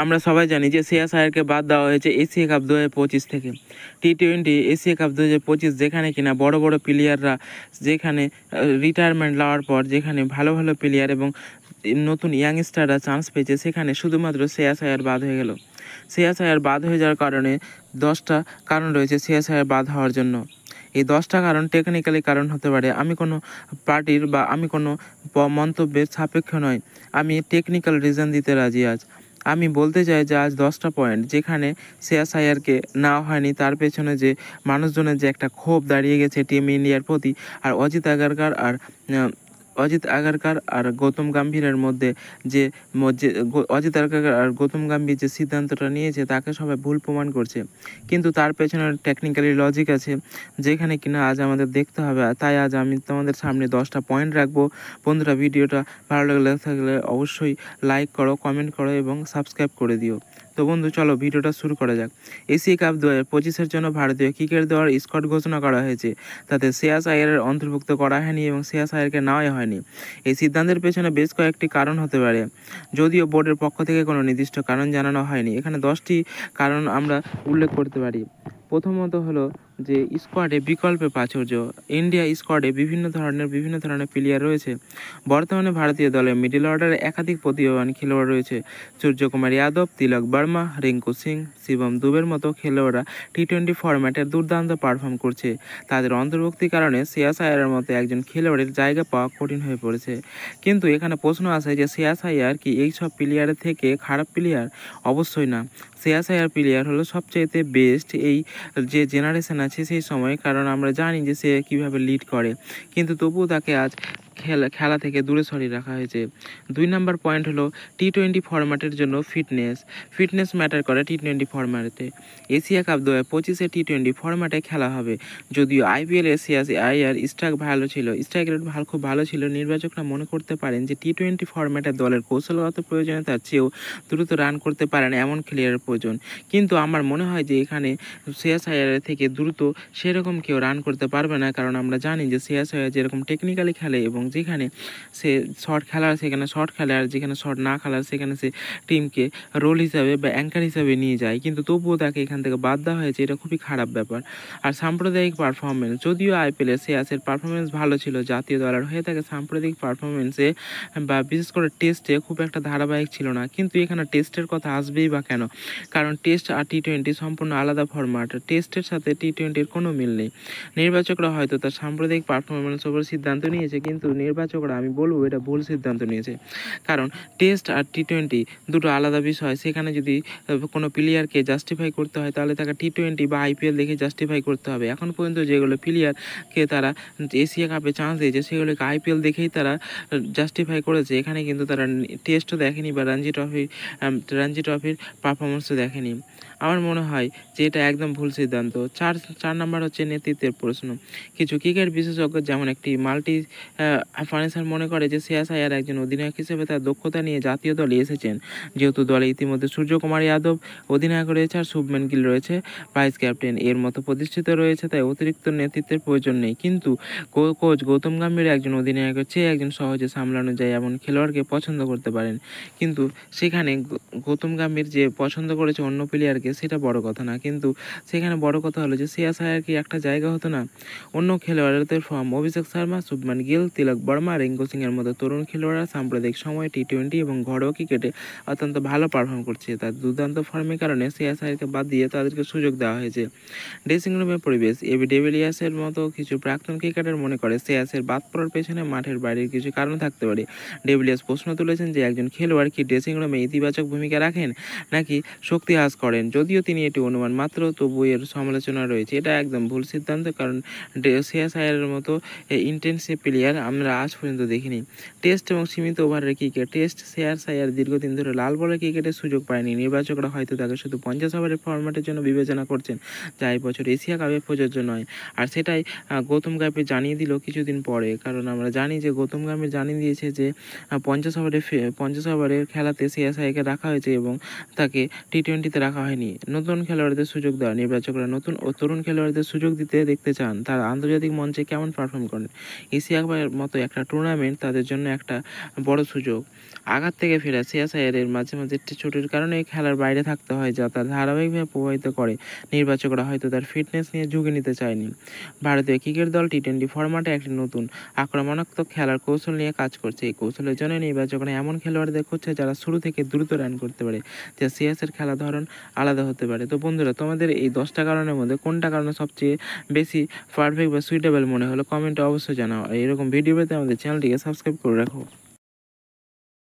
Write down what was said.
আমরা সবাই জানি যে শ্রেয়াস আয়ারকে বাদ দেওয়া হয়েছে এশিয়া কাপ 2025 থেকে। টি-20 এশিয়া কাপ 2025 যেখানে কিনা বড় বড় প্লেয়াররা যেখানে রিটায়ারমেন্ট নেওয়ার পর যেখানে ভালো ভালো প্লেয়ার এবং নতুন ইয়াংস্টাররা চান্স পেয়েছে, সেখানে শুধুমাত্র শ্রেয়াস আয়ার বাদ হয়ে গেল। শ্রেয়াস আয়ার বাদ হয়ে যাওয়ার কারণে 10টা কারণ রয়েছে শ্রেয়াস আয়ার বাদ হওয়ার জন্য। এই 10টা কারণ টেকনিক্যালি কারণ হতে পারে। আমি কোনো পার্টির বা আমি কোনো মন্তব্যের সাপেক্ষ নয়, আমি টেকনিক্যাল রিজন দিতে রাজি আজ। আমি বলতে চাই যে আজ 10টা পয়েন্ট যেখানে শ্রেয়াস আয়ারকে নেওয়া হয়নি, তার পেছনে যে মানুষজনের যে একটা ক্ষোভ দাঁড়িয়ে গেছে টিম ইন্ডিয়ার প্রতি, আর অজিত আগারকার আর গৌতম গম্ভীরের মধ্যে যে অজিত আগারকার আর গৌতম গম্ভীর যে সিদ্ধান্তটা নিয়েছে তাকে সবাই ভুল প্রমাণ করছে, কিন্তু তার পেছনে টেকনিক্যালি লজিক আছে যেখানে কিনা আজ আমাদের দেখতে হবে। তাই আজ আমি তোমাদের সামনে 10টা পয়েন্ট রাখবো। বন্ধুরা, ভিডিওটা ভালো লেগে থাকলে অবশ্যই লাইক করো, কমেন্ট করো এবং সাবস্ক্রাইব করে দিও। তো বন্ধু, চলো ভিডিওটা শুরু করা যাক। এশিয়া কাপ 2025-এর জন্য ভারতীয় ক্রিকেট দলের স্কোয়াড ঘোষণা করা হয়েছে, তাতে শ্রেয়াস আয়ারের অন্তর্ভুক্ত করা হয়নি এবং শ্রেয়াস আয়ারকে নেওয়াই হয়নি। এই সিদ্ধান্তের পেছনে বেশ কয়েকটি কারণ হতে পারে, যদিও বোর্ডের পক্ষ থেকে কোনো নির্দিষ্ট কারণ জানানো হয়নি। এখানে 10টি কারণ আমরা উল্লেখ করতে পারি। প্রথমত হলো যে স্কোয়াডে বিকল্পে প্রাচুর্য। ইন্ডিয়া স্কোয়াডে বিভিন্ন ধরনের প্লেয়ার রয়েছে। বর্তমানে ভারতীয় দলে মিডল অর্ডারে একাধিক প্রতিভাবান খেলোয়াড় রয়েছে। সূর্যকুমার যাদব, তিলক বর্মা, রিঙ্কু সিং, শিবম দুবের মতো খেলোয়াড়রা টি-20 ফরম্যাটে দুর্দান্ত পারফর্ম করছে। তাদের অন্তর্ভুক্তির কারণে শ্রেয়াস আয়ারের মতো একজন খেলোয়াড়ের জায়গা পাওয়া কঠিন হয়ে পড়েছে। কিন্তু এখানে প্রশ্ন আসে যে শ্রেয়াস আয়ার কি এই সব প্লেয়ারের থেকে খারাপ প্লেয়ার? অবশ্যই না। শ্রেয়াস আয়ার প্লেয়ার হলো সবচাইতে বেস্ট এই যে জেনারেশন আছে সেই সময়, কারণ আমরা জানি যে সে কীভাবে লিড করে, কিন্তু তবুও তাকে আজ খেলা থেকে দূরে সরিয়ে রাখা হয়েছে। 2 নম্বর পয়েন্ট হলো টি-20 ফরম্যাটের জন্য ফিটনেস ম্যাটার করে টি-20 ফরম্যাটে। এশিয়া কাপ 2025-এ টি-20 ফরম্যাটে খেলা হবে। যদিও আইপিএল শ্রেয়াস আয়ার স্ট্রাইক রেট খুব ভালো ছিল, নির্বাচকরা মনে করতে পারেন যে টি-20 ফরম্যাটে দলের কৌশলগত প্রয়োজনীয়তার চেয়েও দ্রুত রান করতে পারেন এমন প্লেয়ারের প্রয়োজন। কিন্তু আমার মনে হয় যে এখানে শ্রেয়াস আয়ারের থেকে দ্রুত সেরকম কেউ রান করতে পারবে না, কারণ আমরা জানি যে শ্রেয়াস আয়ার যেরকম টেকনিক্যালি খেলে এবং যেখানে সে শর্ট খেলার সেখানে শর্ট খেলে, আর যেখানে শর্ট না খেলার সেখানে সে টিমকে রোল হিসাবে বা অ্যাঙ্কার হিসাবে নিয়ে যায়, কিন্তু তবুও তাকে এখান থেকে বাদ দেওয়া হয়েছে, এটা খুবই খারাপ ব্যাপার। আর সাম্প্রদায়িক পারফরমেন্স, যদিও আইপিএলে শ্রেয়াসের পারফরমেন্স ভালো ছিল, জাতীয় দলের হয়ে থাকে সাম্প্রদায়িক পারফরমেন্সে বা বিশেষ করে টেস্টে খুব একটা ধারাবাহিক ছিল না। কিন্তু এখানে টেস্টের কথা আসবেই বা কেন? কারণ টেস্ট আর টি-20 সম্পূর্ণ আলাদা ফরম্যাট। টেস্টের সাথে টি-20-র কোনো মিল নেই। নির্বাচকরা হয়তো তার সাম্প্রদায়িক পারফরমেন্স ওপর সিদ্ধান্ত নিয়েছে, কিন্তু নির্বাচকরা, আমি বলবো, এটা ভুল সিদ্ধান্ত নিয়েছে। কারণ টেস্ট আর টি-20 দুটো আলাদা বিষয়। সেখানে যদি কোনো প্লেয়ারকে জাস্টিফাই করতে হয় তাহলে তাকে টি-20 বা আইপিএল দেখে জাস্টিফাই করতে হবে। এখন পর্যন্ত যেগুলো প্লেয়ারকে তারা এশিয়া কাপে চান্স দিয়েছে সেগুলোকে আইপিএল দেখেই তারা জাস্টিফাই করেছে। এখানে কিন্তু তারা টেস্টও দেখেনি বা রঞ্জি ট্রফির পারফরমেন্সও দেখেনি। আমার মনে হয় যে এটা একদম ভুল সিদ্ধান্ত। 4 নাম্বার হচ্ছে নেতৃত্বের প্রশ্ন। কিছু ক্রিকেট বিশেষজ্ঞ যেমন একটি ফাইন্যান্সার মনে করে যে শ্রেয়াস আয়ার একজন অধিনায়ক হিসেবে তার দক্ষতা নিয়ে জাতীয় দলে এসেছেন। যেহেতু দলে ইতিমধ্যে সূর্যকুমার যাদব অধিনায়ক রয়েছে আর শুভমান গিল রয়েছে ভাইস ক্যাপ্টেন এর মতো প্রতিষ্ঠিত রয়েছে, তাই অতিরিক্ত নেতৃত্বের প্রয়োজন নেই। কিন্তু কোচ গৌতম গম্ভীর একজন অধিনায়কের চেয়ে একজন সহজে সামলানো যায় এমন খেলোয়াড়কে পছন্দ করতে পারেন। কিন্তু সেখানে গৌতম গম্ভীর যে পছন্দ করেছে অন্য প্লেয়ারকে, সেটা বড় কথা না। কিন্তু সেখানে বড় কথা হলো যে শ্রেয়াস আয়ার কি একটা জায়গা হতো না? অন্য খেলোয়াড়দের ফর্ম, অভিষেক শর্মা, শুভমান গিল, তিলক বর্মা, রিঙ্কু সিং এর মতো তরুণ খেলোয়াড়রা সাম্প্রতিক সময়ে টি-20 এবং ঘরোয়া ক্রিকেটে অত্যন্ত ভালো পারফর্ম করছে। তার দুর্দান্ত ফর্মের কারণে শ্রেয়াস আয়ারকে বাদ দিয়ে তাদেরকে সুযোগ দেওয়া হয়েছে। ড্রেসিং রুমের পরিবেশ, এবি ডিভিলিয়ার্সের মতো কিছু প্রাক্তন ক্রিকেটার মনে করে শ্রেয়াসের বাদ পড়ার পেছনে মাঠের বাইরের কিছু কারণ থাকতে পারে। ডিভিলিয়ার্স প্রশ্ন তুলেছেন যে একজন খেলোয়াড় কি ড্রেসিং রুমে ইতিবাচক ভূমিকা রাখেন নাকি শক্তি হ্রাস করেন। যদিও তিনি এটি অনুমান মাত্র, তবু এর সমালোচনা রয়েছে। এটা একদম ভুল সিদ্ধান্ত, কারণ শ্রেয়াস আয়ারের মতো ইন্টেন্সিভ প্লেয়ার আমরা আজ পর্যন্ত দেখিনি। টেস্ট এবং সীমিত ওভারের ক্রিকেট, শ্রেয়াস আয়ার দীর্ঘদিন ধরে লাল বলের ক্রিকেটের সুযোগ পায়নি। নির্বাচকরা হয়তো তাকে শুধু 50 ওভারের ফরম্যাটের জন্য বিবেচনা করছেন, যা এই বছর এশিয়া কাপে প্রযোজ্য নয়। আর সেটাই গৌতম গম্ভীর জানিয়ে দিল কিছুদিন পরে, কারণ আমরা জানি যে গৌতম গম্ভীর জানিয়ে দিয়েছে যে 50 ওভারের খেলাতে শ্রেয়াস আয়ারকে রাখা হয়েছে এবং তাকে টি-20-তে রাখা হয়নি। নতুন খেলোয়াড়দের সুযোগ দেওয়া, নির্বাচকরা নতুন ও তরুণ খেলোয়াড়দের সুযোগ দেখতে চান তারা আন্তর্জাতিক মঞ্চে কেমন পারফর্ম করেন। এশিয়া কাপের মতো মতো একটা টুর্নামেন্ট তাদের জন্য একটা বড় সুযোগ। আঘাত থেকে ফেরা শ্রেয়াস আয়ারের মাঝে মাঝে ছুটির কারণে খেলার বাইরে থাকতে হয়, যা তার ধারাবাহিকভাবে প্রভাবিত করে। নির্বাচকরা হয়তো তার ফিটনেস নিয়ে ঝুঁকি নিতে চায়নি। ভারতীয় ক্রিকেট দল টি-20 ফরম্যাটে একটি নতুন আক্রমণাত্মক খেলার কৌশল নিয়ে কাজ করছে। এই কৌশলের জন্য নির্বাচকরা এমন খেলোয়াড়দের খুঁজছে যারা শুরু থেকে দ্রুত রান করতে পারে, যা শ্রেয়াসের খেলা ধরন আলাদা হতে পারে। তো বন্ধুরা, তোমাদের এই 10টা কারণের মধ্যে কোনটা কারণে সবচেয়ে বেশি পারফেক্ট বা সুইটেবল মনে হলো কমেন্টে অবশ্যই জানাও। আর এরকম ভিডিও পেতে আমাদের চ্যানেলটিকে সাবস্ক্রাইব করে রাখো।